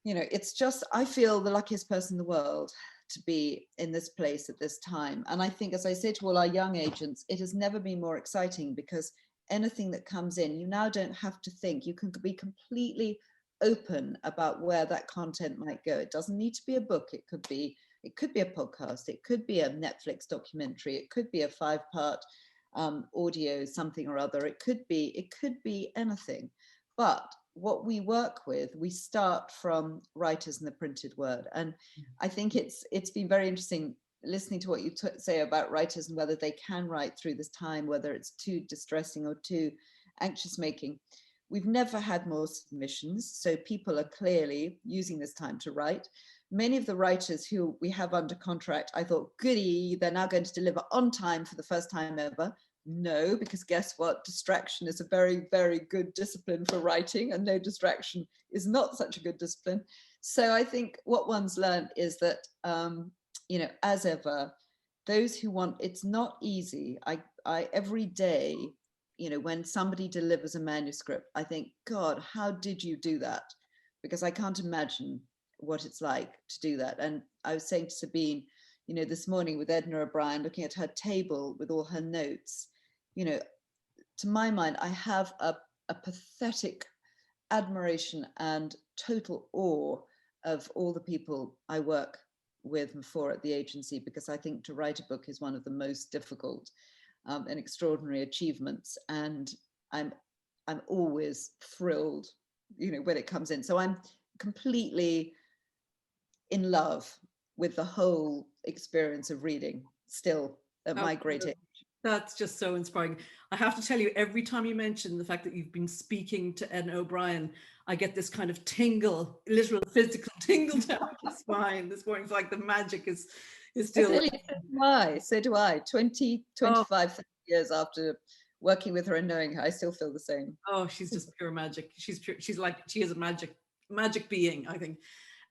you know, it's just, I feel the luckiest person in the world to be in this place at this time. And I think, as I say to all our young agents, it has never been more exciting, because anything that comes in, you now don't have to think. You can be completely open about where that content might go. It doesn't need to be a book. It could be a podcast. It could be a Netflix documentary. It could be a 5-part audio something or other. It could be anything. But what we work with, we start from writers in the printed word. And I think it's been very interesting listening to what you say about writers and whether they can write through this time, whether it's too distressing or too anxious making. We've never had more submissions, so people are clearly using this time to write. Many of the writers who we have under contract, I thought, goody, they're now going to deliver on time for the first time ever. No, because guess what? Distraction is a very, very good discipline for writing, and no distraction is not such a good discipline. So I think what one's learned is that, you know, as ever, those who want, it's not easy. I every day, you know, when somebody delivers a manuscript, I think, God, how did you do that? Because I can't imagine what it's like to do that. And I was saying to Sabine, you know, this morning with Edna O'Brien, looking at her table with all her notes, you know, to my mind, I have a pathetic admiration and total awe of all the people I work with and for at the agency, because I think to write a book is one of the most difficult and extraordinary achievements. And I'm always thrilled, you know, when it comes in. So I'm completely in love with the whole experience of reading still. at my great age. That's just so inspiring. I have to tell you, every time you mention the fact that you've been speaking to Edna O'Brien, I get this kind of tingle, literal physical tingle down my spine this morning. It's like the magic is still. Really, so do I. 20, 25, 30 years after working with her and knowing her, I still feel the same. Oh, she's just pure magic. She's pure, she is a magic being, I think.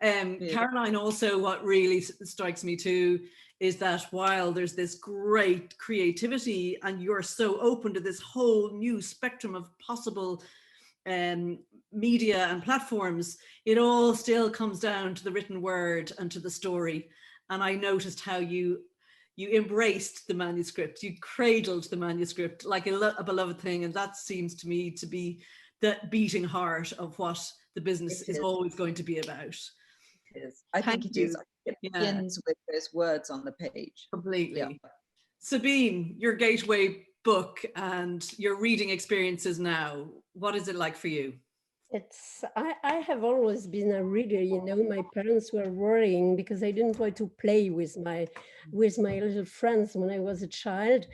Caroline, also what really strikes me too is that while there's this great creativity and you're so open to this whole new spectrum of possible media and platforms, it all still comes down to the written word and to the story. And I noticed how you embraced the manuscript, you cradled the manuscript like a beloved thing, and that seems to me to be the beating heart of what the business is always going to be about. It is. I think it is. It begins with those words on the page. Completely. Yeah. Sabine, your gateway book and your reading experiences now, what is it like for you? I have always been a reader, you know. My parents were worrying because I didn't want to play with my little friends when I was a child.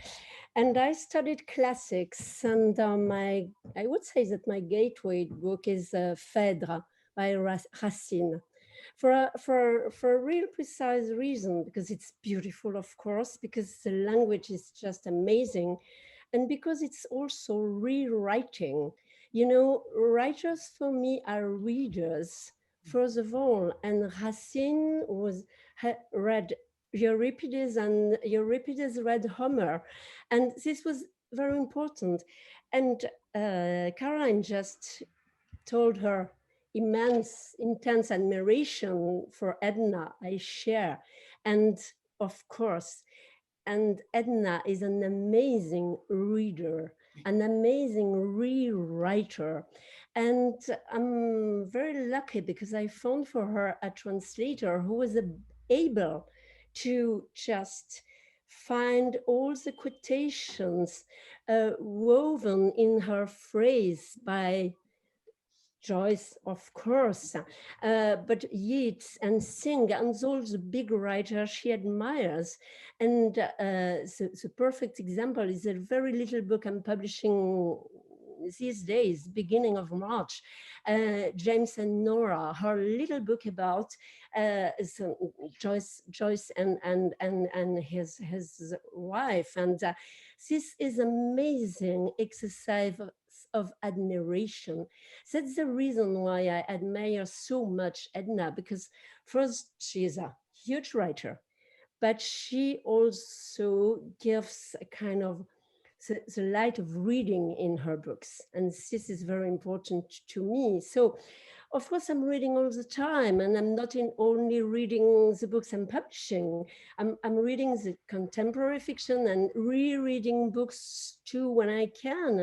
And I studied classics, and I would say that my gateway book is Phèdre by Racine. For a real precise reason, because it's beautiful, of course, because the language is just amazing, and because it's also rewriting. You know, writers for me are readers, first of all, and Racine read Euripides, and Euripides read Homer, and this was very important. And Caroline just told her intense admiration for Edna, I share. And of course, and Edna is an amazing reader, an amazing rewriter. And I'm very lucky because I found for her a translator who was able to just find all the quotations woven in her phrase by Joyce, of course, but Yeats and Synge and all the big writers she admires. And the perfect example is a very little book I'm publishing these days, beginning of March, James and Nora, her little book about Joyce and his wife. And this is amazing exercise of admiration. That's the reason why I admire so much Edna, because first, she is a huge writer, but she also gives a kind of the light of reading in her books. And this is very important to me. So, of course, I'm reading all the time, and I'm not only reading the books I'm publishing. I'm reading the contemporary fiction and rereading books too when I can.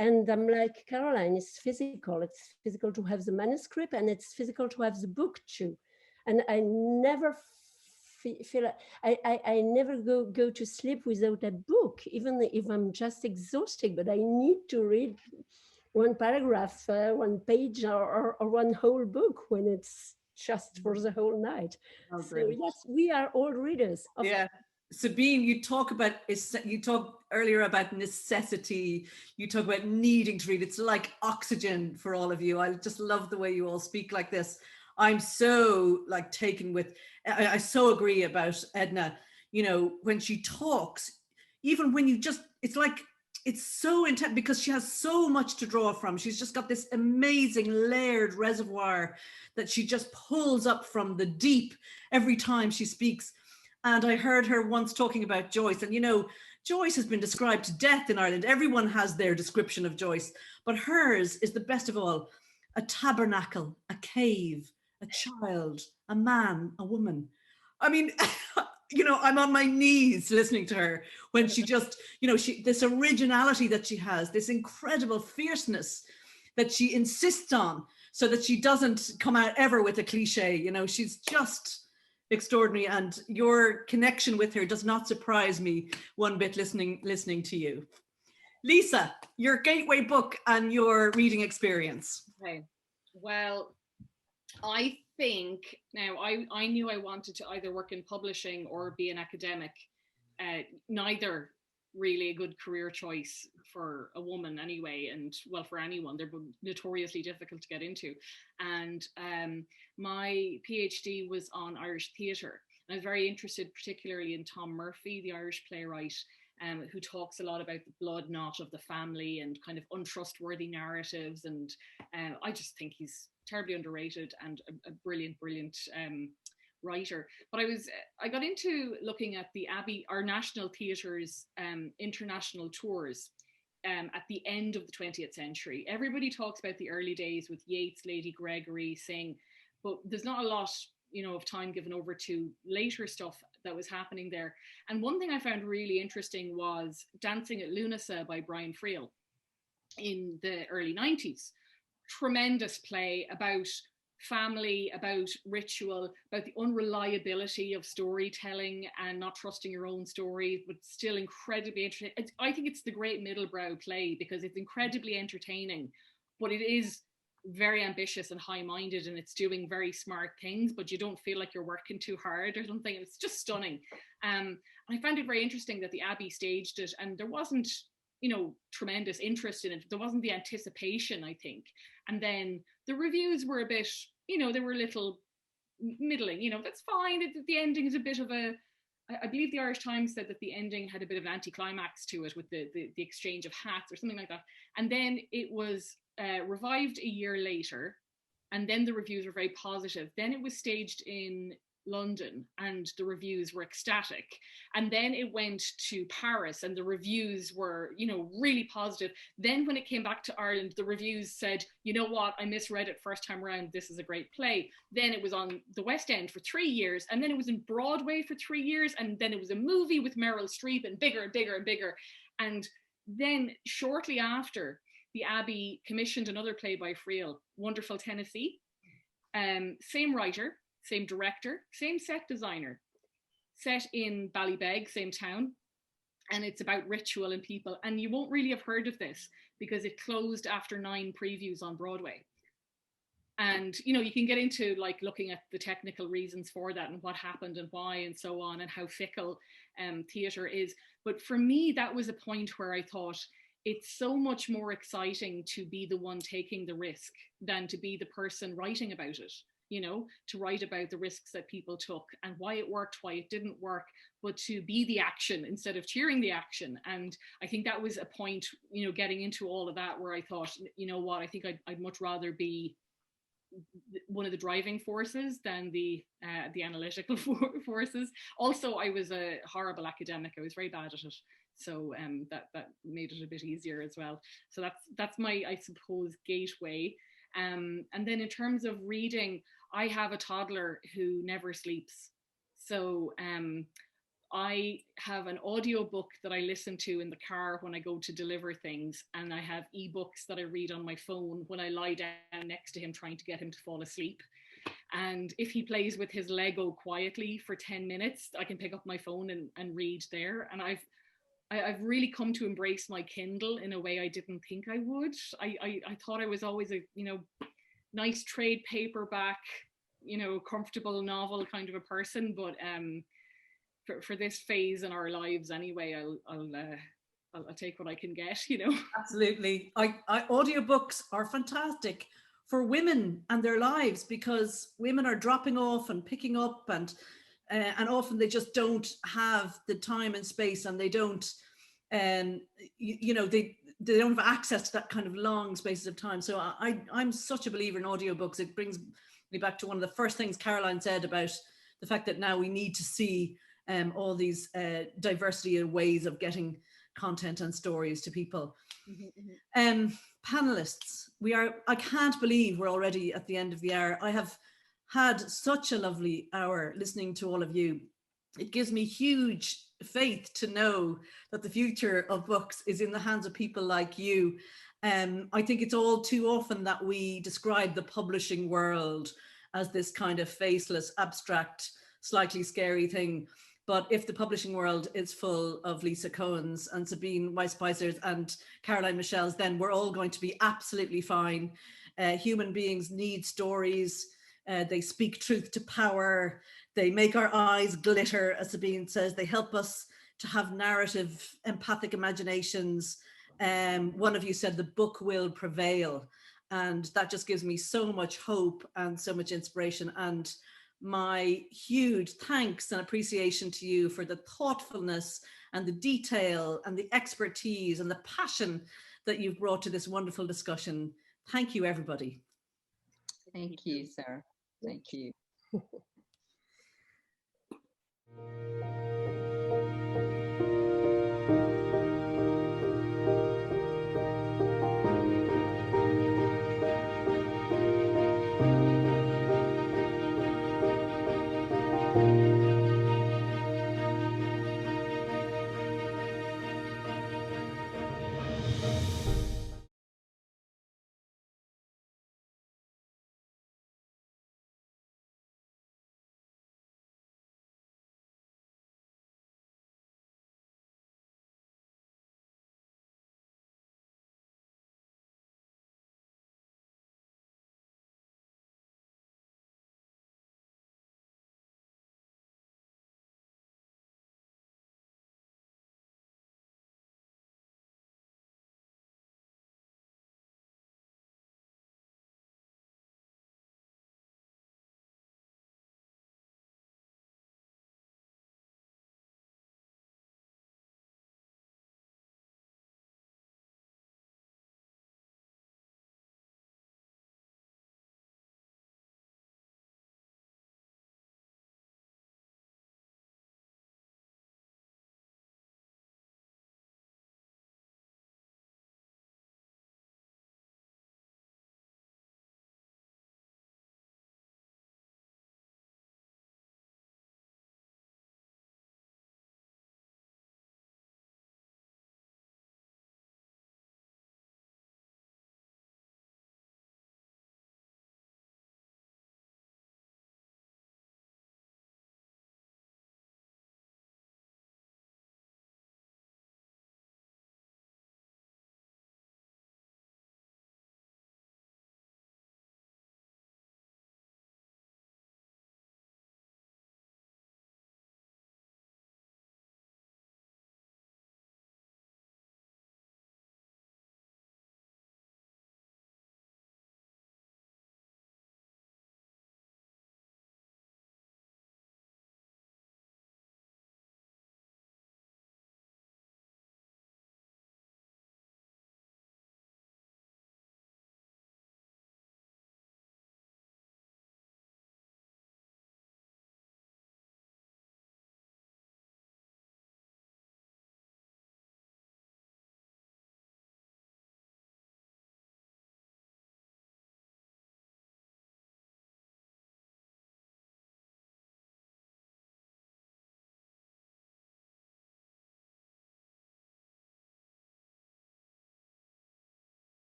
And I'm like Caroline, it's physical. It's physical to have the manuscript, and it's physical to have the book too. And I never feel, I never go to sleep without a book, even if I'm just exhausted, but I need to read one paragraph, one page, or one whole book when it's just for the whole night. Oh, so yes, we are all readers. Yeah. Sabine, you talk earlier about necessity. You talk about needing to read. It's like oxygen for all of you. I just love the way you all speak like this. I'm so like taken with, I so agree about Edna, you know, when she talks, even when you just, it's like, it's so intense because she has so much to draw from. She's just got this amazing layered reservoir that she just pulls up from the deep every time she speaks. And I heard her once talking about Joyce, and you know, Joyce has been described to death in Ireland. Everyone has their description of Joyce, but hers is the best of all. A tabernacle, a cave, a child, a man, a woman. I mean, you know, I'm on my knees listening to her when she just, you know, this originality that she has, this incredible fierceness that she insists on so that she doesn't come out ever with a cliche. You know, she's just extraordinary, and your connection with her does not surprise me one bit listening to you. Lisa, your gateway book and your reading experience. Okay, well, I think now I knew I wanted to either work in publishing or be an academic neither really a good career choice for a woman anyway, and well, for anyone. They're notoriously difficult to get into. And my PhD was on Irish theatre. I was very interested particularly in Tom Murphy, the Irish playwright, who talks a lot about the blood knot of the family and kind of untrustworthy narratives. And I just think he's terribly underrated and a brilliant writer. But I got into looking at the Abbey, our National Theatre's international tours at the end of the 20th century. Everybody talks about the early days with Yeats, Lady Gregory, Synge, but there's not a lot, you know, of time given over to later stuff that was happening there. And one thing I found really interesting was Dancing at Lunasa by Brian Friel in the early 90s. Tremendous play about family, about ritual, about the unreliability of storytelling and not trusting your own story, but still incredibly interesting. I think it's the great middlebrow play because it's incredibly entertaining, but it is very ambitious and high-minded, and it's doing very smart things, but you don't feel like you're working too hard or something. It's just stunning. I found it very interesting that the Abbey staged it, and there wasn't, you know, tremendous interest in it. There wasn't the anticipation, I think. And then the reviews were a bit, you know, they were a little middling. You know, that's fine. The ending is a bit of a, I believe the Irish Times said that the ending had a bit of an anticlimax to it with the exchange of hats or something like that. And then it was revived a year later, and then the reviews were very positive. Then it was staged in London and the reviews were ecstatic, and then it went to Paris and the reviews were, you know, really positive. Then when it came back to Ireland, the reviews said, you know what, I misread it first time around, this is a great play. Then it was on the West End for 3 years, and then it was in Broadway for 3 years, and then it was a movie with Meryl Streep, and bigger and bigger and bigger. And then shortly after, the Abbey commissioned another play by Friel, Wonderful Tennessee. Same writer, same director, same set designer, set in Ballybeg, same town. And it's about ritual and people. And you won't really have heard of this because it closed after 9 previews on Broadway. And, you know, you can get into like looking at the technical reasons for that and what happened and why and so on, and how fickle theatre is. But for me, that was a point where I thought, it's so much more exciting to be the one taking the risk than to be the person writing about it, you know, to write about the risks that people took and why it worked, why it didn't work, but to be the action instead of cheering the action. And I think that was a point, you know, getting into all of that where I thought, you know what, I think I'd much rather be one of the driving forces than the analytical forces. Also, I was a horrible academic. I was very bad at it. So that made it a bit easier as well. So that's my, I suppose, gateway. And then in terms of reading, I have a toddler who never sleeps. So I have an audiobook that I listen to in the car when I go to deliver things. And I have ebooks that I read on my phone when I lie down next to him trying to get him to fall asleep. And if he plays with his Lego quietly for 10 minutes, I can pick up my phone and read there. And I've really come to embrace my Kindle in a way I didn't think I would. I thought I was always a, you know, nice trade paperback, you know, comfortable novel kind of a person. But for this phase in our lives anyway, I'll take what I can get, you know. Absolutely. Audiobooks are fantastic for women and their lives because women are dropping off and picking up, and often they just don't have the time and space, and they don't, you know, they don't have access to that kind of long spaces of time. So I'm such a believer in audiobooks. It brings me back to one of the first things Caroline said about the fact that now we need to see all these diversity of ways of getting content and stories to people. Panelists, I can't believe we're already at the end of the hour. I have had such a lovely hour listening to all of you. It gives me huge faith to know that the future of books is in the hands of people like you. I think it's all too often that we describe the publishing world as this kind of faceless, abstract, slightly scary thing. But if the publishing world is full of Lisa Coens and Sabine Wespieser's and Caroline Michel's, then we're all going to be absolutely fine. Human beings need stories. They speak truth to power. They make our eyes glitter, as Sabine says. They help us to have narrative, empathic imaginations. One of you said the book will prevail. And that just gives me so much hope and so much inspiration. And my huge thanks and appreciation to you for the thoughtfulness and the detail and the expertise and the passion that you've brought to this wonderful discussion. Thank you, everybody. Thank you, Sarah. Thank you.